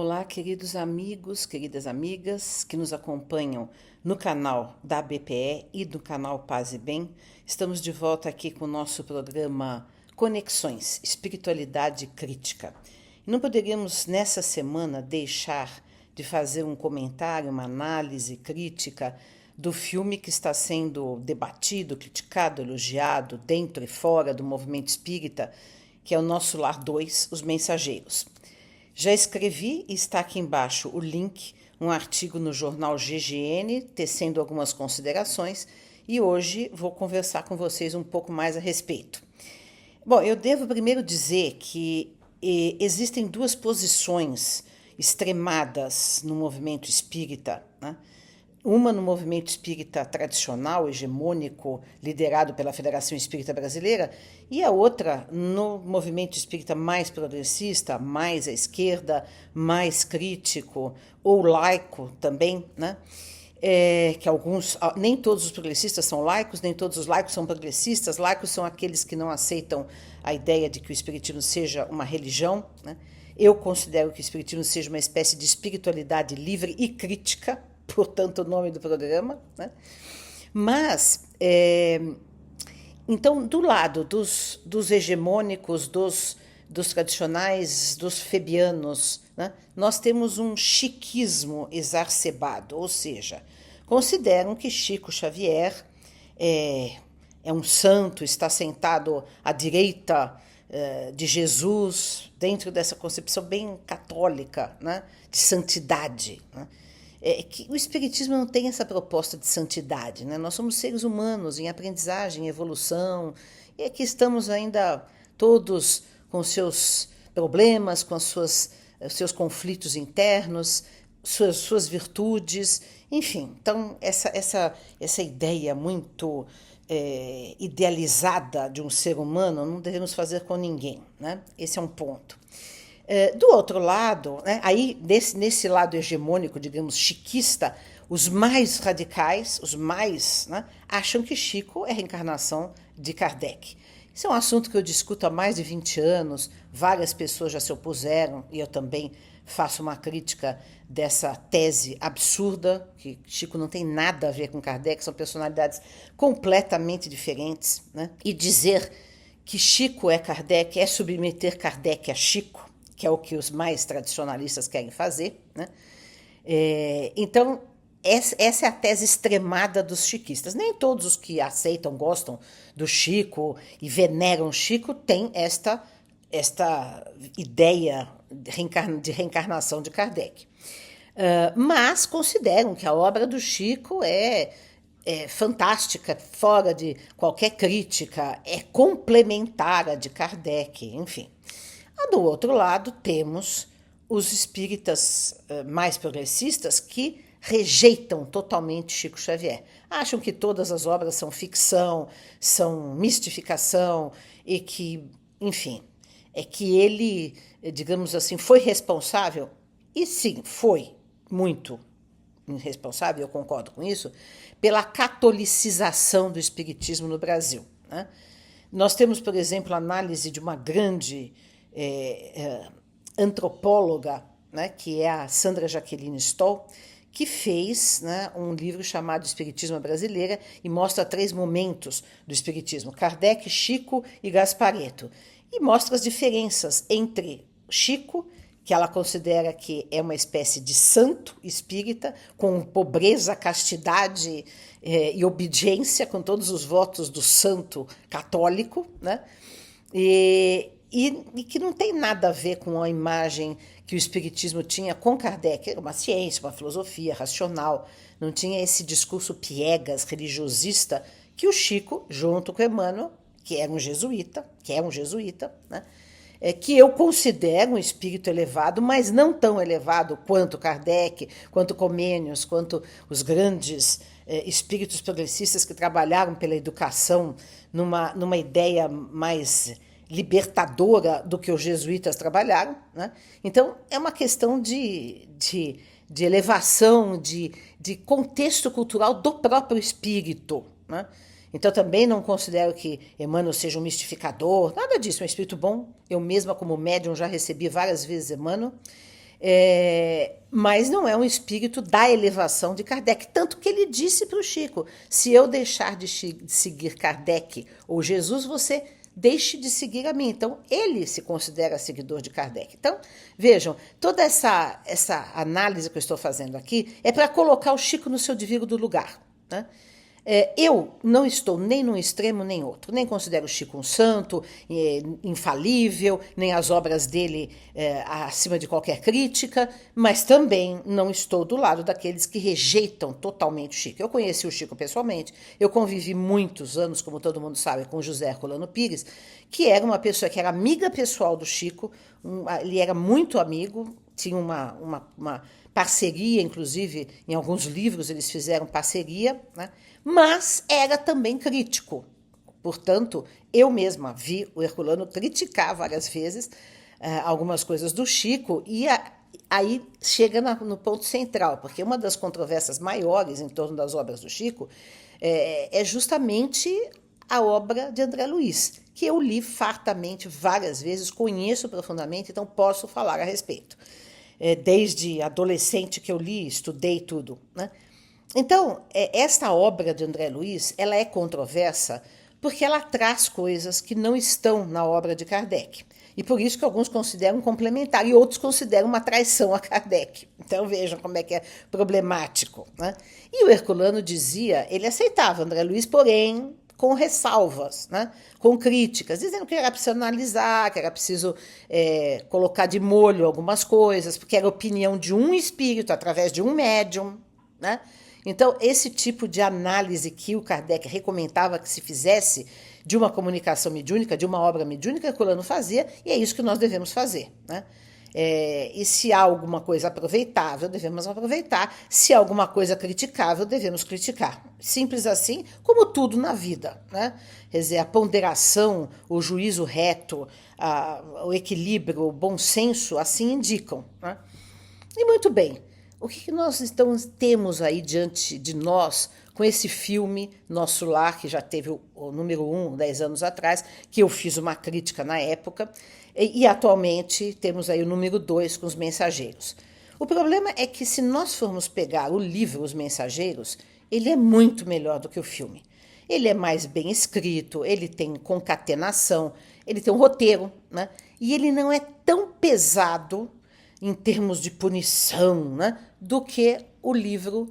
Olá, queridos amigos, queridas amigas que nos acompanham no canal da BPE e do canal Paz e Bem. Estamos de volta aqui com o nosso programa Conexões, Espiritualidade Crítica. E não poderíamos nessa semana deixar de fazer um comentário, uma análise crítica do filme que está sendo debatido, criticado, elogiado dentro e fora do movimento espírita, que é o Nosso Lar 2, Os Mensageiros. Já escrevi e está aqui embaixo o link, um artigo no jornal GGN, tecendo algumas considerações, e hoje vou conversar com vocês um pouco mais a respeito. Bom, eu devo primeiro dizer que existem duas posições extremadas no movimento espírita, né? Uma no movimento espírita tradicional, hegemônico, liderado pela Federação Espírita Brasileira, e a outra no movimento espírita mais progressista, mais à esquerda, mais crítico, ou laico também, né? Que alguns, nem todos os progressistas são laicos, nem todos os laicos são progressistas. Laicos são aqueles que não aceitam a ideia de que o espiritismo seja uma religião, né? Eu considero que o espiritismo seja uma espécie de espiritualidade livre e crítica, portanto, o nome do programa, né? Mas, então, do lado dos hegemônicos, dos tradicionais, dos febianos, né, nós temos um chiquismo exacerbado, ou seja, consideram que Chico Xavier é um santo, está sentado à direita de Jesus, dentro dessa concepção bem católica, né, de santidade, né? Que o espiritismo não tem essa proposta de santidade, né? Nós somos seres humanos em aprendizagem, em evolução, e aqui estamos ainda todos com seus problemas, com os seus conflitos internos, suas virtudes, enfim. Então, essa ideia muito idealizada de um ser humano não devemos fazer com ninguém, né? Esse é um ponto. Do outro lado, né, aí nesse lado hegemônico, digamos, chiquista, os mais radicais, os mais, né, acham que Chico é reencarnação de Kardec. Isso é um assunto que eu discuto há mais de 20 anos, várias pessoas já se opuseram, e eu também faço uma crítica dessa tese absurda, que Chico não tem nada a ver com Kardec, são personalidades completamente diferentes, né? E dizer que Chico é Kardec é submeter Kardec a Chico, que é o que os mais tradicionalistas querem fazer, né? Então, essa é a tese extremada dos chiquistas. Nem todos os que aceitam, gostam do Chico e veneram Chico têm esta ideia de reencarnação de Kardec. Mas consideram que a obra do Chico é fantástica, fora de qualquer crítica, é complementar a de Kardec, enfim. Do outro lado, temos os espíritas mais progressistas que rejeitam totalmente Chico Xavier. Acham que todas as obras são ficção, são mistificação e que, enfim, é que ele, digamos assim, foi responsável, e sim, foi muito responsável, eu concordo com isso, pela catolicização do espiritismo no Brasil, né? Nós temos, por exemplo, a análise de uma grande antropóloga, né, que é a Sandra Jaqueline Stoll, que fez, né, um livro chamado Espiritismo Brasileira e mostra 3 momentos do espiritismo: Kardec, Chico e Gasparetto. E mostra as diferenças entre Chico, que ela considera que é uma espécie de santo espírita, com pobreza, castidade e obediência, com todos os votos do santo católico, né? E que não tem nada a ver com a imagem que o espiritismo tinha com Kardec. Era uma ciência, uma filosofia racional, não tinha esse discurso piegas, religiosista, que o Chico, junto com Emmanuel, que é um jesuíta, né, que eu considero um espírito elevado, mas não tão elevado quanto Kardec, quanto Comênios, quanto os grandes espíritos progressistas que trabalharam pela educação numa ideia mais libertadora do que os jesuítas trabalharam, né? Então, é uma questão de elevação, de contexto cultural do próprio espírito, né? Então, também não considero que Emmanuel seja um mistificador, nada disso, é um espírito bom. Eu mesma, como médium, já recebi várias vezes Emmanuel. Mas não é um espírito da elevação de Kardec. Tanto que ele disse para o Chico, se eu deixar de seguir Kardec ou Jesus, você deixe de seguir a mim. Então, ele se considera seguidor de Kardec. Então, vejam, toda essa análise que eu estou fazendo aqui é para colocar o Chico no seu devido lugar, né? Eu não estou nem num extremo nem outro, nem considero o Chico um santo, infalível, nem as obras dele acima de qualquer crítica, mas também não estou do lado daqueles que rejeitam totalmente o Chico. Eu conheci o Chico pessoalmente, eu convivi muitos anos, como todo mundo sabe, com José Herculano Pires, que era uma pessoa que era amiga pessoal do Chico, ele era muito amigo, tinha uma parceria, inclusive, em alguns livros eles fizeram parceria, né? Mas era também crítico. Portanto, eu mesma vi o Herculano criticar várias vezes algumas coisas do Chico e aí chega no ponto central, porque uma das controvérsias maiores em torno das obras do Chico é justamente a obra de André Luiz, que eu li fartamente várias vezes, conheço profundamente, então posso falar a respeito. Desde adolescente que eu li, estudei tudo, né? Então, esta obra de André Luiz, ela é controversa porque ela traz coisas que não estão na obra de Kardec. E por isso que alguns consideram complementar e outros consideram uma traição a Kardec. Então vejam como é que é problemático, né? E o Herculano dizia, ele aceitava André Luiz, porém com ressalvas, né? Com críticas, dizendo que era preciso analisar, que era preciso colocar de molho algumas coisas, porque era a opinião de um espírito através de um médium, né? Então, esse tipo de análise que o Kardec recomendava que se fizesse de uma comunicação mediúnica, de uma obra mediúnica, Herculano fazia, e é isso que nós devemos fazer, né? E se há alguma coisa aproveitável, devemos aproveitar. Se há alguma coisa criticável, devemos criticar. Simples assim, como tudo na vida, né? Quer dizer, a ponderação, o juízo reto, o equilíbrio, o bom senso, assim indicam, né? E muito bem, o que nós temos aí diante de nós com esse filme Nosso Lar, que já teve o número 1, 10 anos atrás, que eu fiz uma crítica na época, e atualmente temos aí o número 2 com Os Mensageiros. O problema é que se nós formos pegar o livro Os Mensageiros, ele é muito melhor do que o filme. Ele é mais bem escrito, ele tem concatenação, ele tem um roteiro, né? E ele não é tão pesado em termos de punição, né, do que o livro,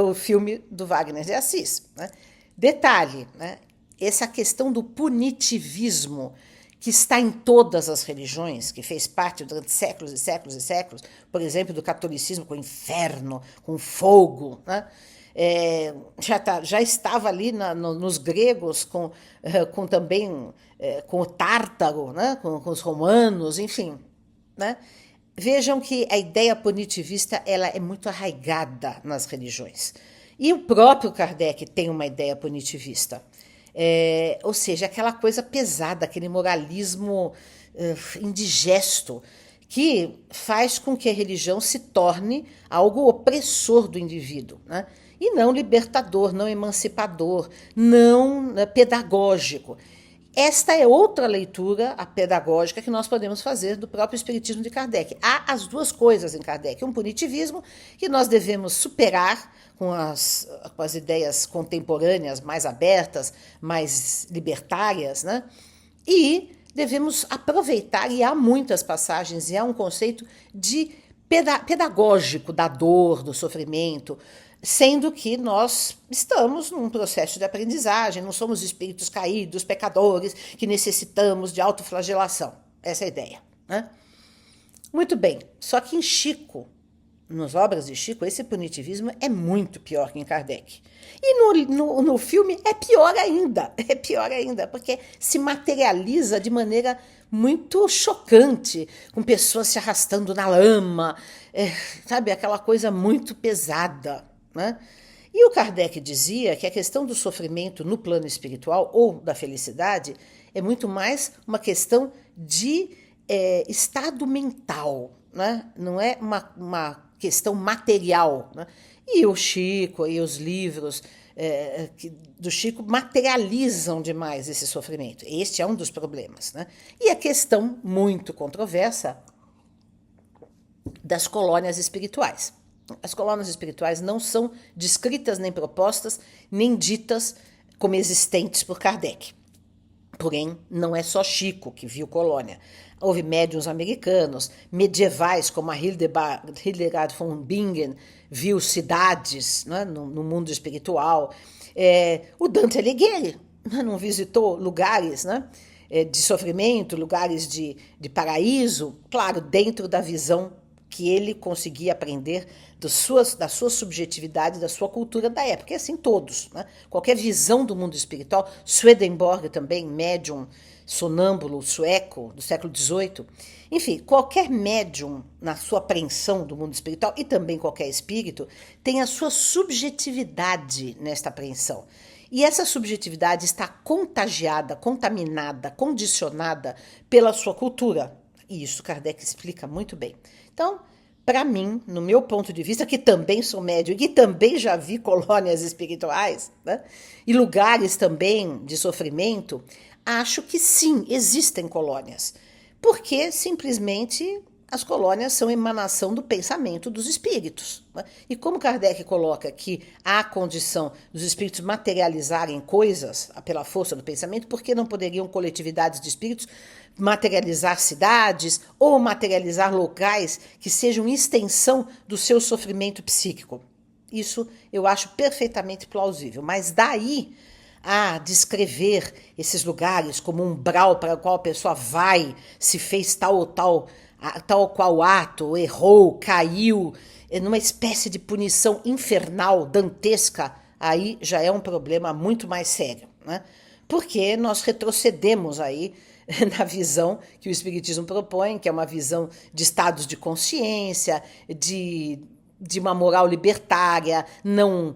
o filme do Wagner de Assis, né? Detalhe, né, essa questão do punitivismo que está em todas as religiões, que fez parte durante séculos e séculos e séculos, por exemplo, do catolicismo com o inferno, com fogo, né? Já estava ali nos gregos, com também com o Tártaro, né? com os romanos, enfim, né? Vejam que a ideia punitivista ela é muito arraigada nas religiões. E o próprio Kardec tem uma ideia punitivista. Ou seja, aquela coisa pesada, aquele moralismo indigesto, que faz com que a religião se torne algo opressor do indivíduo, né? E não libertador, não emancipador, não pedagógico. Esta é outra leitura, a pedagógica, que nós podemos fazer do próprio Espiritismo de Kardec. Há as duas coisas em Kardec. Um punitivismo que nós devemos superar com as ideias contemporâneas mais abertas, mais libertárias, né? E devemos aproveitar, e há muitas passagens, e há um conceito de pedagógico da dor, do sofrimento, sendo que nós estamos num processo de aprendizagem, não somos espíritos caídos, pecadores, que necessitamos de autoflagelação. Essa é a ideia, né? Muito bem, só que em Chico, nas obras de Chico, esse punitivismo é muito pior que em Kardec. E no filme é pior ainda, porque se materializa de maneira muito chocante, com pessoas se arrastando na lama, sabe, aquela coisa muito pesada, né? E o Kardec dizia que a questão do sofrimento no plano espiritual ou da felicidade é muito mais uma questão de estado mental, né? Não é uma questão material, né? E o Chico e os livros do Chico materializam demais esse sofrimento. Este é um dos problemas, né? E a questão muito controversa das colônias espirituais. As colônias espirituais não são descritas nem propostas, nem ditas como existentes por Kardec. Porém, não é só Chico que viu colônia. Houve médiuns americanos, medievais, como a Hildegard von Bingen, viu cidades, né, no mundo espiritual. O Dante Alighieri, né, não visitou lugares, né, de sofrimento, lugares de paraíso, claro, dentro da visão que ele conseguia aprender da sua subjetividade, da sua cultura da época. E assim todos, né? Qualquer visão do mundo espiritual, Swedenborg também, médium sonâmbulo sueco do século XVIII, enfim, qualquer médium na sua apreensão do mundo espiritual e também qualquer espírito tem a sua subjetividade nesta apreensão. E essa subjetividade está contagiada, contaminada, condicionada pela sua cultura. E isso Kardec explica muito bem. Então, para mim, no meu ponto de vista, que também sou médium e que também já vi colônias espirituais, né, e lugares também de sofrimento, acho que sim, existem colônias. Porque simplesmente as colônias são emanação do pensamento dos espíritos, né? E como Kardec coloca que há a condição dos espíritos materializarem coisas pela força do pensamento, por que não poderiam coletividades de espíritos materializar cidades ou materializar locais que sejam extensão do seu sofrimento psíquico? Isso eu acho perfeitamente plausível, mas daí a descrever esses lugares como um umbral para o qual a pessoa vai, se fez tal ou tal qual ato, errou, caiu, numa espécie de punição infernal, dantesca, aí já é um problema muito mais sério, né? Porque nós retrocedemos aí na visão que o Espiritismo propõe, que é uma visão de estados de consciência, de uma moral libertária, não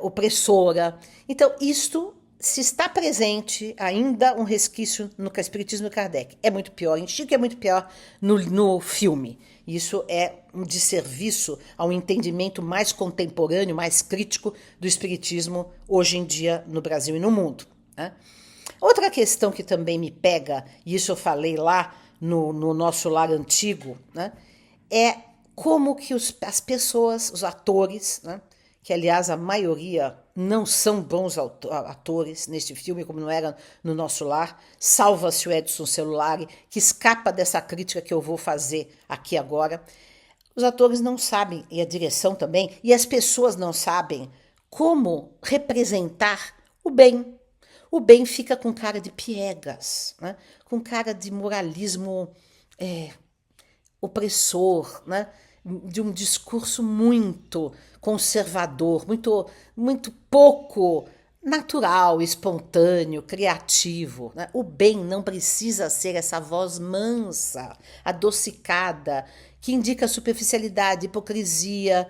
opressora. Então, isto, se está presente ainda um resquício no Espiritismo de Kardec, é muito pior. Em Chico é muito pior no filme. Isso é um desserviço ao entendimento mais contemporâneo, mais crítico do Espiritismo hoje em dia no Brasil e no mundo, né? Outra questão que também me pega, e isso eu falei lá no nosso lar antigo, né, é como que as pessoas, os atores, né, que aliás a maioria não são bons atores neste filme, como não era no nosso lar, salva-se o Edson Celulari, que escapa dessa crítica que eu vou fazer aqui agora. Os atores não sabem, e a direção também, e as pessoas não sabem como representar o bem. O bem fica com cara de piegas, né, com cara de moralismo opressor, né, de um discurso muito conservador, muito pouco natural, espontâneo, criativo, né? O bem não precisa ser essa voz mansa, adocicada, que indica superficialidade, hipocrisia,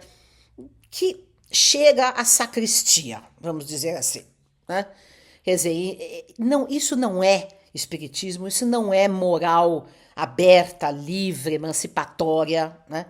que chega à sacristia, vamos dizer assim, né? Quer dizer, não, isso não é espiritismo, isso não é moral aberta, livre, emancipatória, né?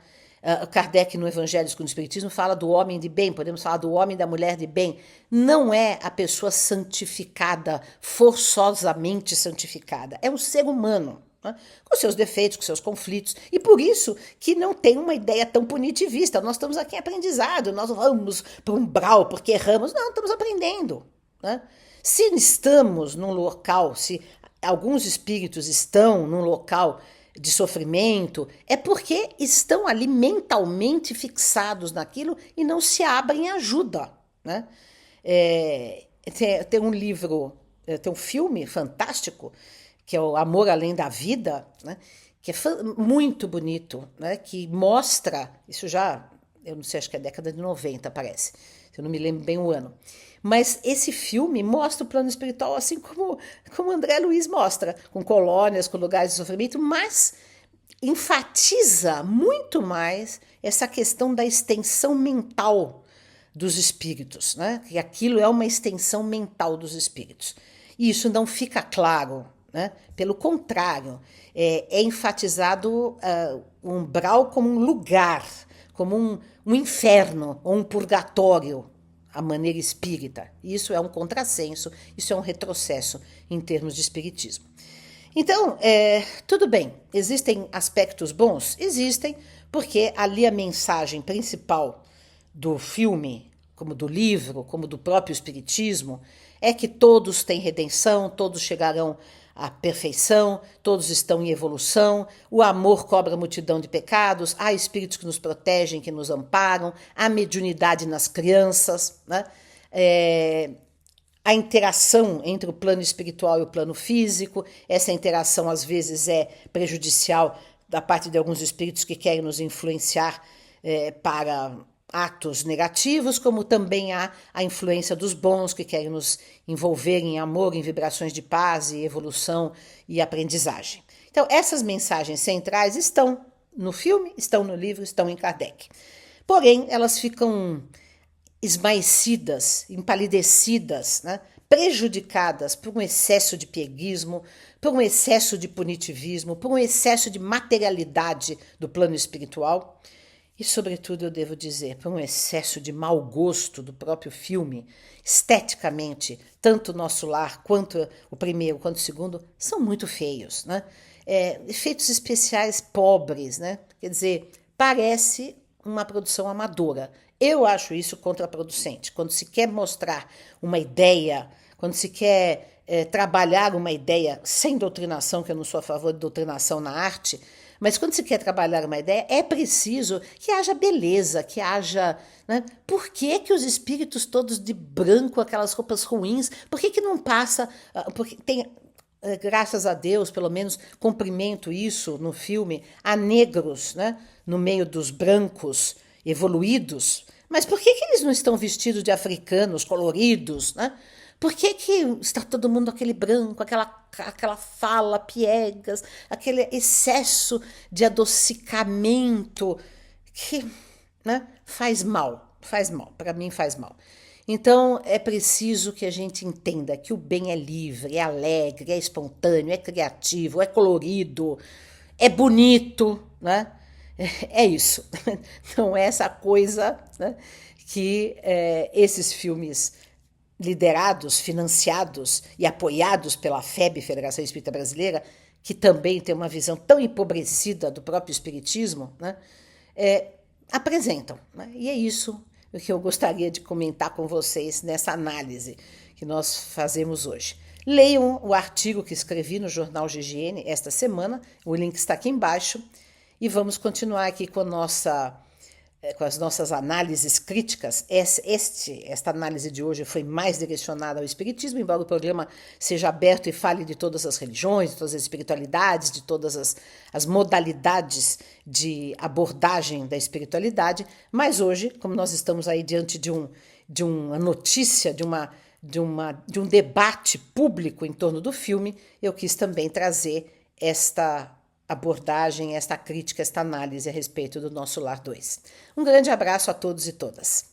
Kardec, no Evangelho segundo o Espiritismo, fala do homem de bem, podemos falar do homem e da mulher de bem. Não é a pessoa santificada, forçosamente santificada. É um ser humano, né, com seus defeitos, com seus conflitos. E por isso que não tem uma ideia tão punitivista. Nós estamos aqui em aprendizado, nós vamos para um umbral porque erramos. Não, estamos aprendendo, né? Se estamos num local, se alguns espíritos estão num local de sofrimento, é porque estão ali mentalmente fixados naquilo e não se abrem ajuda, né? Tem um livro, tem um filme fantástico, que é o Amor Além da Vida, né? Que é muito bonito, né? Que mostra, isso já, eu não sei, acho que é década de 90, parece, eu não me lembro bem o ano. Mas esse filme mostra o plano espiritual assim como André Luiz mostra, com colônias, com lugares de sofrimento, mas enfatiza muito mais essa questão da extensão mental dos espíritos, né? Que aquilo é uma extensão mental dos espíritos. E isso não fica claro, né? Pelo contrário, é enfatizado o umbral como um lugar, como um inferno ou um purgatório, a maneira espírita. Isso é um contrassenso, isso é um retrocesso em termos de espiritismo. Então, tudo bem, existem aspectos bons? Existem, porque ali a mensagem principal do filme, como do livro, como do próprio Espiritismo, é que todos têm redenção, todos chegarão à perfeição, todos estão em evolução, o amor cobra a multidão de pecados, há espíritos que nos protegem, que nos amparam, há mediunidade nas crianças, né? A interação entre o plano espiritual e o plano físico, essa interação às vezes é prejudicial da parte de alguns espíritos que querem nos influenciar para atos negativos, como também há a influência dos bons que querem nos envolver em amor, em vibrações de paz e evolução e aprendizagem. Então, essas mensagens centrais estão no filme, estão no livro, estão em Kardec. Porém, elas ficam esmaecidas, empalidecidas, né? Prejudicadas por um excesso de pieguismo, por um excesso de punitivismo, por um excesso de materialidade do plano espiritual e, sobretudo, eu devo dizer, por um excesso de mau gosto do próprio filme. Esteticamente, tanto o Nosso Lar quanto o primeiro quanto o segundo são muito feios, né? Efeitos especiais pobres, né? Quer dizer, parece uma produção amadora. Eu acho isso contraproducente. Quando se quer mostrar uma ideia, quando se quer trabalhar uma ideia sem doutrinação, que eu não sou a favor de doutrinação na arte, mas quando se quer trabalhar uma ideia, é preciso que haja beleza, que haja... Né? Por que os espíritos todos de branco, aquelas roupas ruins, por que não passa... Porque tem... Graças a Deus, pelo menos cumprimento isso no filme, há negros, né, no meio dos brancos evoluídos. Mas por que eles não estão vestidos de africanos coloridos, né? Por que está todo mundo aquele branco, aquela fala piegas, aquele excesso de adocicamento que, né, faz mal, para mim faz mal. Então, é preciso que a gente entenda que o bem é livre, é alegre, é espontâneo, é criativo, é colorido, é bonito, né? É isso. Não é essa coisa, né, que esses filmes liderados, financiados e apoiados pela FEB, Federação Espírita Brasileira, que também tem uma visão tão empobrecida do próprio espiritismo, né, apresentam. Né? E é isso o que eu gostaria de comentar com vocês nessa análise que nós fazemos hoje. Leiam o artigo que escrevi no Jornal GGN esta semana, o link está aqui embaixo, e vamos continuar aqui com as nossas análises críticas. Esta análise de hoje foi mais direcionada ao espiritismo, embora o programa seja aberto e fale de todas as religiões, de todas as espiritualidades, de todas as modalidades de abordagem da espiritualidade, mas hoje, como nós estamos aí diante de uma notícia, de um debate público em torno do filme, eu quis também trazer esta abordagem, esta crítica, esta análise a respeito do Nosso Lar 2. Um grande abraço a todos e todas.